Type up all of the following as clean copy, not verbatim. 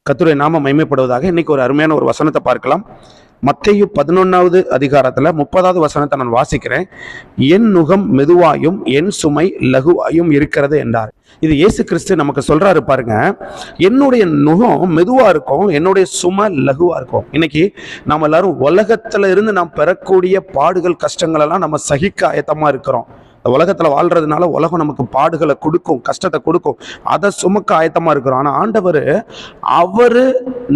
கர்த்தருடைய நாமம் மகிமைப்படுவதாக. இன்னைக்கு ஒரு அருமையான ஒரு வசனத்தை பார்க்கலாம். மத்தேயு 11வது அதிகாரத்துல 30வது வசனத்தை நான் வாசிக்கிறேன். என் நுகம் மெதுவாயும் என் சுமை லகுவாயும் இருக்கிறது என்றார். இது இயேசு கிறிஸ்து நமக்கு சொல்றாரு பாருங்க. என்னுடைய நுகம் மெதுவா இருக்கும், என்னுடைய சுமை லகுவா இருக்கும். இன்னைக்கு நம்ம எல்லாரும் உலகத்துல இருந்து நாம் பெறக்கூடிய பாடுகள் கஷ்டங்கள் எல்லாம் நம்ம சகிக்க ஆயத்தமா இருக்கிறோம். இந்த உலகத்துல வாழ்றதுனால உலகம் நமக்கு பாடுகளை கொடுக்கும், கஷ்டத்தை கொடுக்கும், அதை சுமக்க ஆயத்தமா இருக்கிறோம். ஆனா ஆண்டவர் அவரு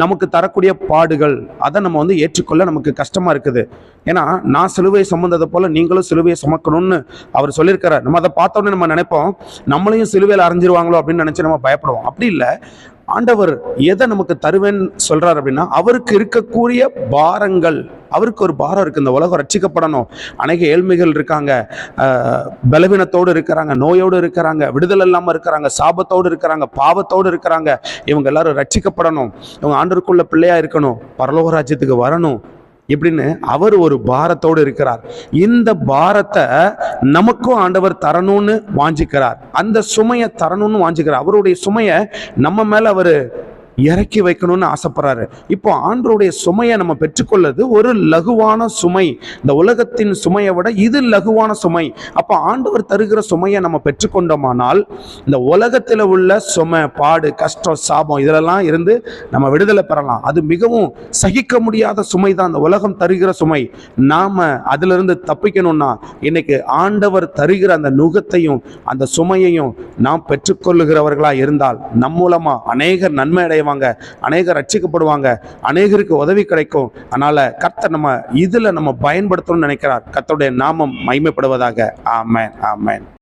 நமக்கு தரக்கூடிய பாடுகள் அதை நம்ம ஏற்றுக்கொள்ள நமக்கு கஷ்டமா இருக்குது. ஏன்னா நான் சிலுவையை சுமந்ததை போல நீங்களும் சிலுவையை சுமக்கணும்னு அவர் சொல்லியிருக்கிறார். நம்ம அதை பார்த்தோன்னே நம்ம நினைப்போம் நம்மளையும் சிலுவையில் அரைஞ்சிருவாங்களோ அப்படின்னு நினைச்சு நம்ம பயப்படுவோம். அப்படி இல்லை. ஆண்டவர் எதை நமக்கு தருவேன்னு சொல்றாரு அப்படின்னா, அவருக்கு இருக்கக்கூடிய பாரங்கள், அவருக்கு ஒரு பாரம் இருக்கு. இந்த உலகம் ரட்சிக்கப்படணும். அநேக ஏழ்மைகள் இருக்காங்க, பலவீனத்தோடு இருக்கிறாங்க, நோயோடு இருக்கிறாங்க, விடுதலை இல்லாமல் இருக்கிறாங்க, சாபத்தோடு இருக்கிறாங்க, பாவத்தோடு இருக்கிறாங்க. இவங்க எல்லாரும் ரட்சிக்கப்படணும், இவங்க ஆண்டவருக்குள்ள பிள்ளையா இருக்கணும், பரலோக ராஜ்யத்துக்கு வரணும் இப்படின்னு அவர் ஒரு பாரத்தோடு இருக்கிறார். இந்த பாரத்தை நமக்கும் ஆண்டவர் தரணும்னு வாஞ்சிக்கிறார். அந்த சுமையை தரணும்னு வாஞ்சிக்கிறார். அவருடைய சுமையை நம்ம மேல அவர் இறக்கி வைக்கணும்னு ஆசைப்படுறாரு. இப்போ ஆண்டவருடைய சுமையை நம்ம பெற்றுக்கொள்ளது ஒரு லகுவான சுமை. இந்த உலகத்தின் சுமையை விட இது லகுவான சுமை. அப்போ ஆண்டவர் தருகிற சுமையை நம்ம பெற்றுக்கொண்டோமானால் இந்த உலகத்தில் உள்ள சுமை, பாடு, கஷ்டம், சாபம் இதிலெல்லாம் இருந்து நம்ம விடுதலை பெறலாம். அது மிகவும் சகிக்க முடியாத சுமை தான் இந்த உலகம் தருகிற சுமை. நாம அதிலிருந்து தப்பிக்கணும்னா இன்னைக்கு ஆண்டவர் தருகிற அந்த நுகத்தையும் அந்த சுமையையும் நாம் பெற்றுக்கொள்ளுகிறவர்களா இருந்தால் நம் மூலமா அநேகர் நன்மை அடைய, அநேகர் ரட்சிக்கப்படுவாங்க, அநேகருக்கு உதவி கிடைக்கும். அதனால கர்த்தர் நம்ம இதுல நம்ம பயன்படுத்தணும்னு நினைக்கிறார். கர்த்தருடைய நாமம் மகிமைப்படுவதாக. ஆமென், ஆமென்.